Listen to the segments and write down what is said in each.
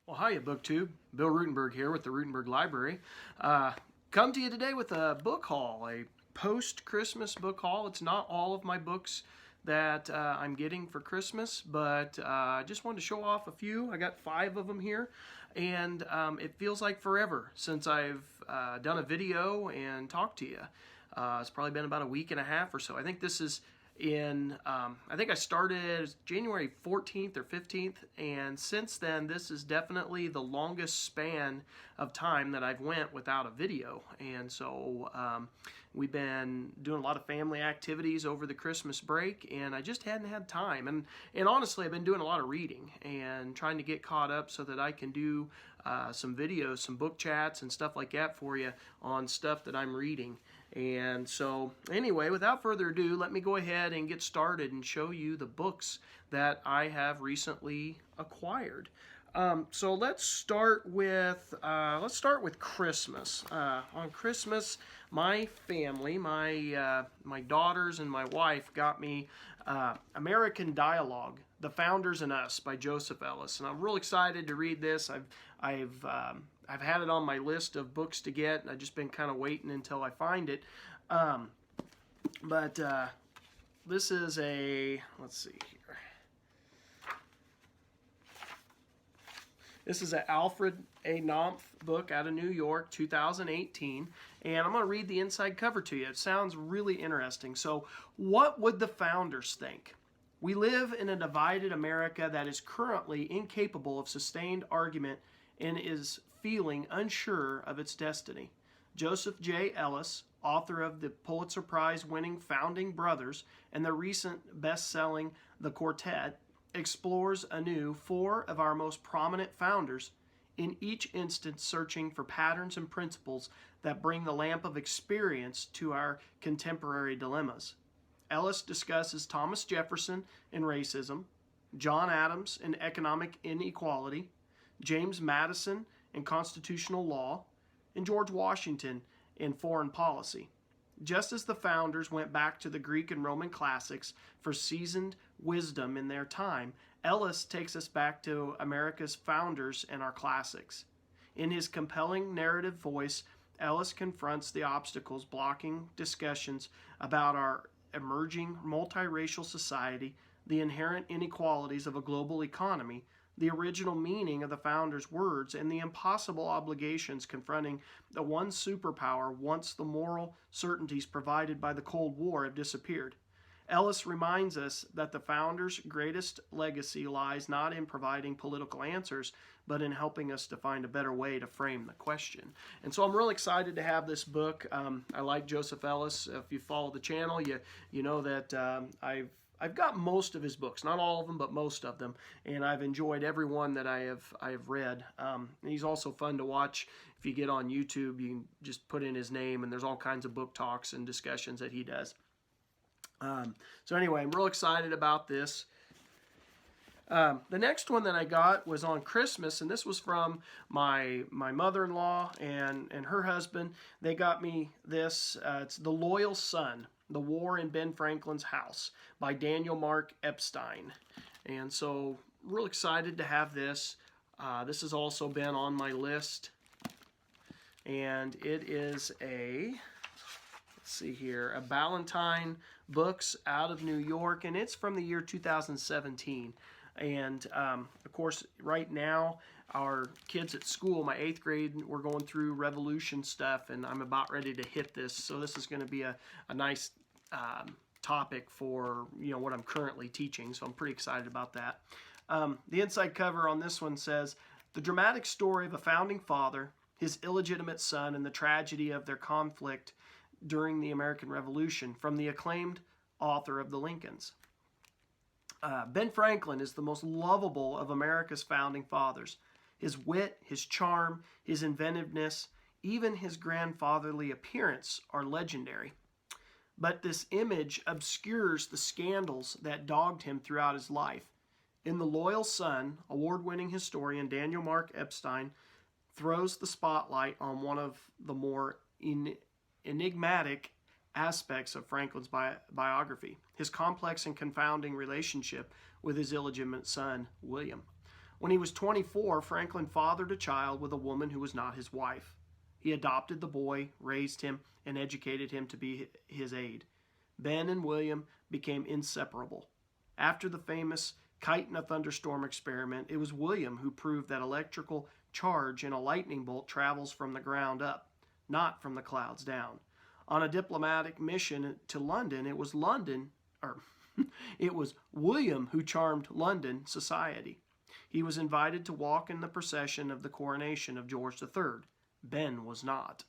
Well, hiya, BookTube. Bill Ruttenberg here with the Ruttenberg Library. Come to you today with a book haul, a post-Christmas book haul. It's not all of my books that I'm getting for Christmas, but I just wanted to show off a few. I got 5 of them here, and it feels like forever since I've done a video and talked to you. It's probably been about a week and a half or so. I think this is I think I started January 14th or 15th, and since then this is definitely the longest span of time that I've went without a video. And so we've been doing a lot of family activities over the Christmas break, and I just hadn't had time. And honestly, I've been doing a lot of reading and trying to get caught up so that I can do some videos, some book chats and stuff like that for you on stuff that I'm reading. And so anyway, without further ado, let me go ahead and get started and show you the books that I have recently acquired. So let's start with Christmas. On Christmas, my family, my daughters and my wife got me American Dialogue: The Founders and Us by Joseph Ellis, and I'm real excited to read this. I've had it on my list of books to get, and I've just been kind of waiting until I find it. This is let's see here. This is an Alfred A. Knopf book out of New York, 2018, and I'm going to read the inside cover to you. It sounds really interesting. So, what would the founders think? We live in a divided America that is currently incapable of sustained argument and is feeling unsure of its destiny. Joseph J. Ellis, author of the Pulitzer Prize-winning Founding Brothers and the recent best-selling The Quartet, explores anew 4 of our most prominent founders, in each instance searching for patterns and principles that bring the lamp of experience to our contemporary dilemmas. Ellis discusses Thomas Jefferson and racism, John Adams and economic inequality, James Madison and constitutional law, and George Washington in foreign policy. Just as the founders went back to the Greek and Roman classics for seasoned wisdom in their time, Ellis takes us back to America's founders and our classics. In his compelling narrative voice, Ellis confronts the obstacles blocking discussions about our emerging multiracial society, the inherent inequalities of a global economy, the original meaning of the founders' words, and the impossible obligations confronting the one superpower once the moral certainties provided by the Cold War have disappeared. Ellis reminds us that the founders' greatest legacy lies not in providing political answers, but in helping us to find a better way to frame the question. And so I'm really excited to have this book. I like Joseph Ellis. If you follow the channel, you know that I've got most of his books, not all of them, but most of them, and I've enjoyed every one that I have read. He's also fun to watch. If you get on YouTube, you can just put in his name, and there's all kinds of book talks and discussions that he does. So anyway, I'm real excited about this. The next one that I got was on Christmas, and this was from my mother-in-law and her husband. They got me this. It's The Loyal Son: The War in Ben Franklin's House by Daniel Mark Epstein. And so real excited to have this. This has also been on my list. And it is let's see here, a Ballantine Books out of New York, and it's from the year 2017. And of course, right now, our kids at school, my 8th grade, we're going through Revolution stuff, and I'm about ready to hit this. So this is going to be a nice topic for what I'm currently teaching. So I'm pretty excited about that. The inside cover on this one says, "The dramatic story of a founding father, his illegitimate son, and the tragedy of their conflict during the American Revolution, from the acclaimed author of The Lincolns." Ben Franklin is the most lovable of America's founding fathers. His wit, his charm, his inventiveness, even his grandfatherly appearance are legendary. But this image obscures the scandals that dogged him throughout his life. In The Loyal Son, award-winning historian Daniel Mark Epstein throws the spotlight on one of the more enigmatic aspects of Franklin's biography, his complex and confounding relationship with his illegitimate son, William. When he was 24, Franklin fathered a child with a woman who was not his wife. He adopted the boy, raised him, and educated him to be his aide. Ben and William became inseparable. After the famous kite in a thunderstorm experiment, it was William who proved that electrical charge in a lightning bolt travels from the ground up, not from the clouds down. On a diplomatic mission to London, it was William who charmed London society. He was invited to walk in the procession of the coronation of George III. Ben was not.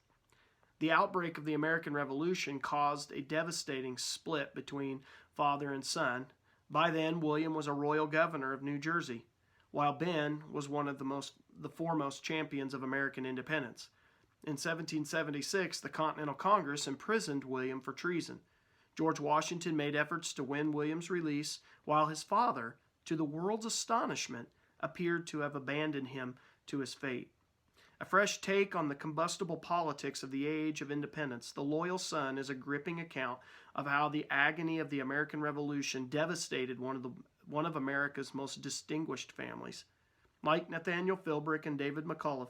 The outbreak of the American Revolution caused a devastating split between father and son. By then, William was a royal governor of New Jersey, while Ben was one of the foremost champions of American independence. In 1776, the Continental Congress imprisoned William for treason. George Washington made efforts to win William's release, while his father, to the world's astonishment, appeared to have abandoned him to his fate. A fresh take on the combustible politics of the age of independence, The Loyal Son is a gripping account of how the agony of the American Revolution devastated one of America's most distinguished families. Like Nathaniel Philbrick and David McCullough,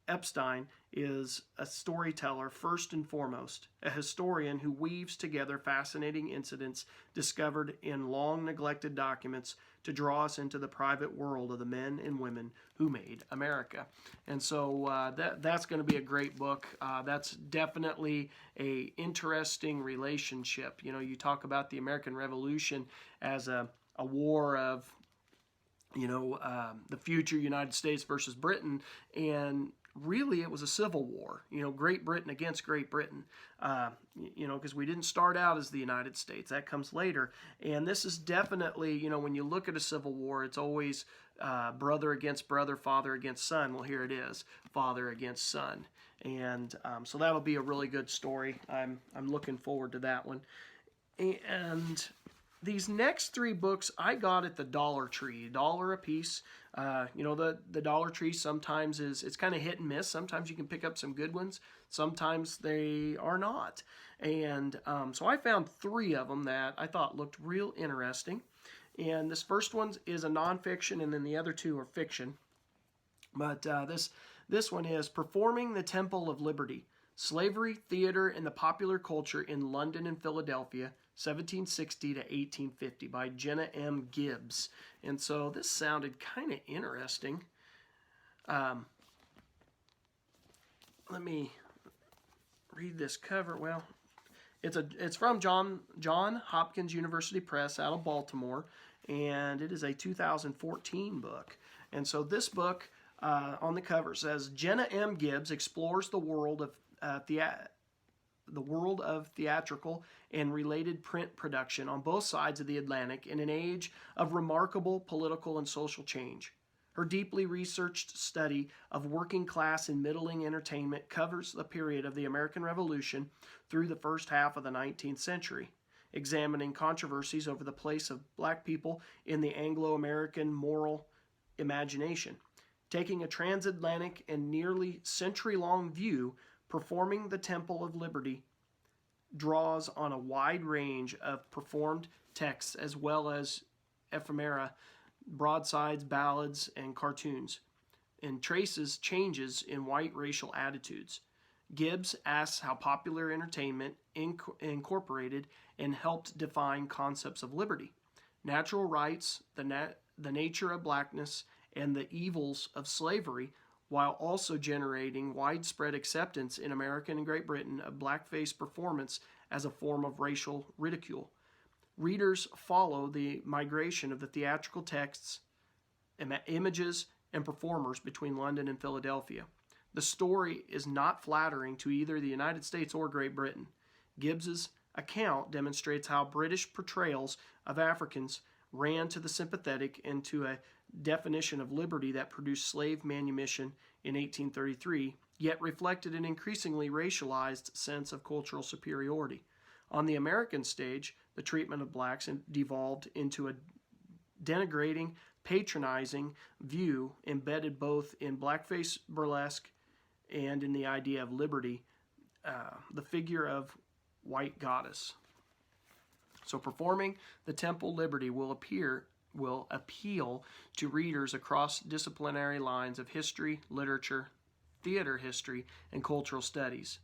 Epstein is a storyteller first and foremost, a historian who weaves together fascinating incidents discovered in long-neglected documents to draw us into the private world of the men and women who made America. And so that's going to be a great book. That's definitely a interesting relationship. You know, you talk about the American Revolution as a war of, the future United States versus Britain, and really it was a civil war, Great Britain against Great Britain, because we didn't start out as the United States. That comes later. And this is definitely, when you look at a civil war, it's always brother against brother, father against son. Well, here it is, father against son. And so that'll be a really good story. I'm looking forward to that one. And these next three books I got at the Dollar Tree, $1 a piece. The Dollar Tree sometimes it's kind of hit and miss. Sometimes you can pick up some good ones. Sometimes they are not. And so I found three of them that I thought looked real interesting. And this first one is a nonfiction, and then the other two are fiction. But this one is Performing the Temple of Liberty, Slavery, Theater, and the Popular Culture in London and Philadelphia, 1760 to 1850 by Jenna M. Gibbs. And so this sounded kind of interesting. Let me read this cover. Well, it's from John Hopkins University Press out of Baltimore, and it is a 2014 book. And so this book on the cover says, Jenna M. Gibbs explores the world of theatrical and related print production on both sides of the Atlantic in an age of remarkable political and social change. Her deeply researched study of working class and middling entertainment covers the period of the American Revolution through the first half of the 19th century, examining controversies over the place of black people in the Anglo-American moral imagination. Taking a transatlantic and nearly century-long view, Performing the Temple of Liberty draws on a wide range of performed texts as well as ephemera, broadsides, ballads, and cartoons, and traces changes in white racial attitudes. Gibbs asks how popular entertainment incorporated and helped define concepts of liberty, natural rights, the nature of blackness, and the evils of slavery, while also generating widespread acceptance in America and Great Britain of blackface performance as a form of racial ridicule. Readers follow the migration of the theatrical texts, images, and performers between London and Philadelphia. The story is not flattering to either the United States or Great Britain. Gibbs's account demonstrates how British portrayals of Africans ran to the sympathetic and to a definition of liberty that produced slave manumission in 1833, yet reflected an increasingly racialized sense of cultural superiority. On the American stage, the treatment of blacks devolved into a denigrating, patronizing view embedded both in blackface burlesque and in the idea of liberty, the figure of white goddess. So Performing the Temple Liberty will appear will appeal to readers across disciplinary lines of history, literature, theater history, and cultural studies.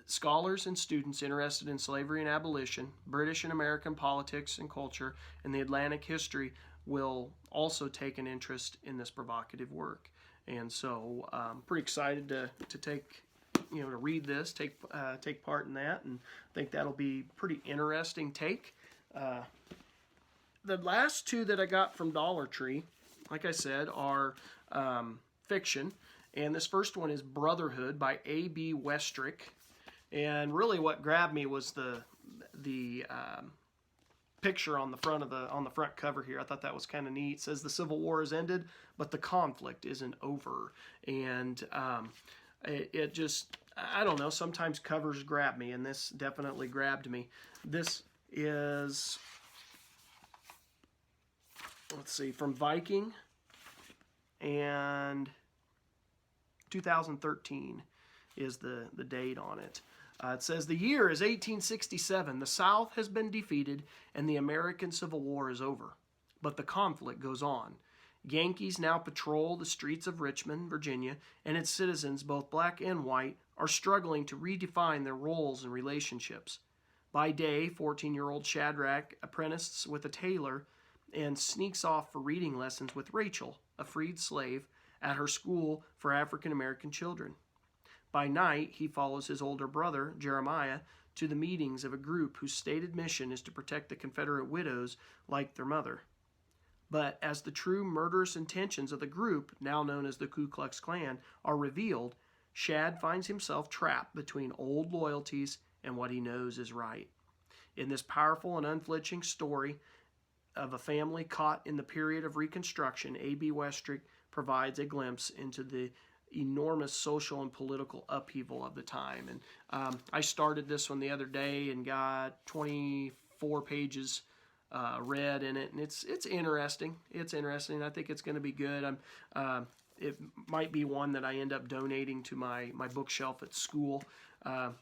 Scholars and students interested in slavery and abolition, British and American politics and culture, and the Atlantic history will also take an interest in this provocative work. And so I'm pretty excited to take, to read this, take part in that, and I think that'll be pretty interesting take. The last two that I got from Dollar Tree, like I said, are fiction. And this first one is Brotherhood by A.B. Westrick. And really what grabbed me was the picture on the front cover here. I thought that was kind of neat. It says the Civil War has ended, but the conflict isn't over. And it just, I don't know, sometimes covers grab me, and this definitely grabbed me. This is, let's see, from Viking, and 2013 is the date on it. It says, the year is 1867. The South has been defeated and the American Civil War is over. But the conflict goes on. Yankees now patrol the streets of Richmond, Virginia, and its citizens, both black and white, are struggling to redefine their roles and relationships. By day, 14-year-old Shadrach apprentices with a tailor and sneaks off for reading lessons with Rachel, a freed slave, at her school for African-American children. By night, he follows his older brother, Jeremiah, to the meetings of a group whose stated mission is to protect the Confederate widows like their mother. But as the true murderous intentions of the group, now known as the Ku Klux Klan, are revealed, Shad finds himself trapped between old loyalties and what he knows is right. In this powerful and unflinching story of a family caught in the period of Reconstruction, A.B. Westrick provides a glimpse into the enormous social and political upheaval of the time. And I started this one the other day and got 24 pages read in it, and it's interesting. It's interesting. I think it's going to be good. It might be one that I end up donating to my bookshelf at school. And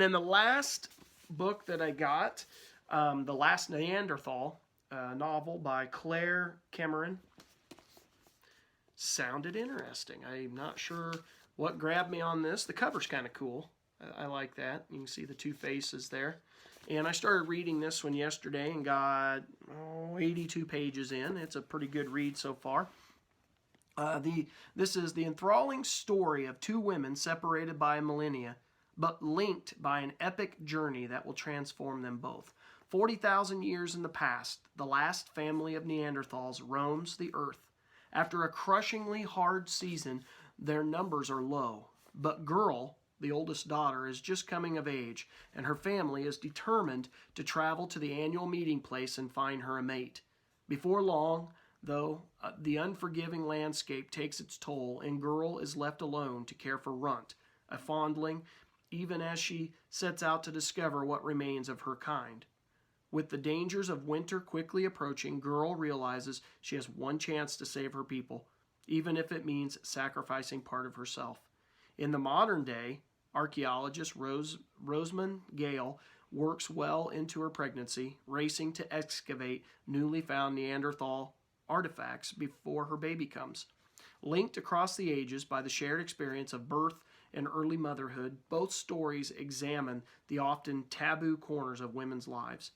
then the last book that I got, The Last Neanderthal, novel by Claire Cameron. Sounded interesting. I'm not sure what grabbed me on this. The cover's kind of cool. I like that. You can see the two faces there. And I started reading this one yesterday and got 82 pages in. It's a pretty good read so far. This is the enthralling story of two women separated by a millennia, but linked by an epic journey that will transform them both. 40,000 years in the past, the last family of Neanderthals roams the earth. After a crushingly hard season, their numbers are low. But Girl, the oldest daughter, is just coming of age, and her family is determined to travel to the annual meeting place and find her a mate. Before long, though, the unforgiving landscape takes its toll, and Girl is left alone to care for Runt, a fondling, even as she sets out to discover what remains of her kind. With the dangers of winter quickly approaching, Girl realizes she has one chance to save her people, even if it means sacrificing part of herself. In the modern day, archaeologist Rosamund Gale works well into her pregnancy, racing to excavate newly found Neanderthal artifacts before her baby comes. Linked across the ages by the shared experience of birth and early motherhood, both stories examine the often taboo corners of women's lives.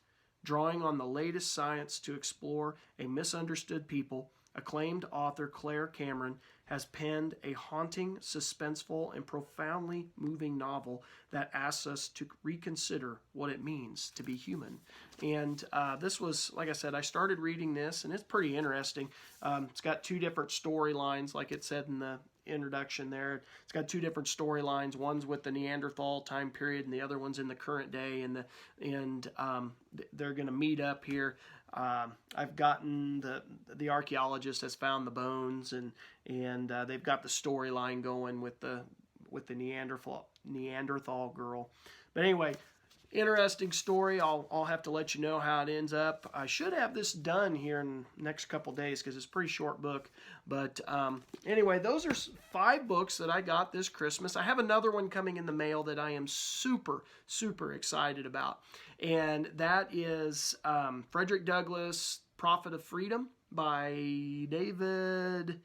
Drawing on the latest science to explore a misunderstood people, acclaimed author Claire Cameron has penned a haunting, suspenseful, and profoundly moving novel that asks us to reconsider what it means to be human. And this was, like I said, I started reading this, and it's pretty interesting. It's got two different storylines, like it said in the introduction there. It's got two different storylines. One's with the Neanderthal time period, and the other one's in the current day. And they're going to meet up here. I've gotten the archaeologist has found the bones, and they've got the storyline going with the Neanderthal girl. But anyway, interesting story. I'll have to let you know how it ends up. I should have this done here in the next couple days because it's a pretty short book. But anyway, those are 5 books that I got this Christmas. I have another one coming in the mail that I am super, super excited about. and that is Frederick Douglass, Prophet of Freedom by David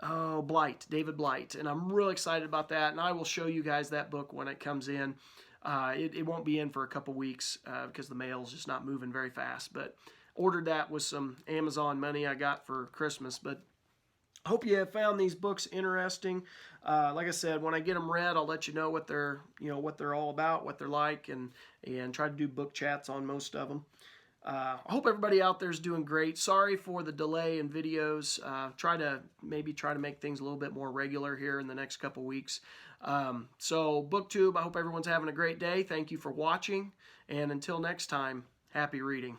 Blight. And I'm real excited about that, and I will show you guys that book when it comes in. It won't be in for a couple weeks because the mail's just not moving very fast, but ordered that with some Amazon money I got for Christmas. But I hope you have found these books interesting. Like I said, when I get them read, I'll let you know what they're all about, what they're like, and try to do book chats on most of them. I hope everybody out there is doing great. Sorry for the delay in videos. Try to make things a little bit more regular here in the next couple weeks. So BookTube, I hope everyone's having a great day. Thank you for watching, and until next time, happy reading.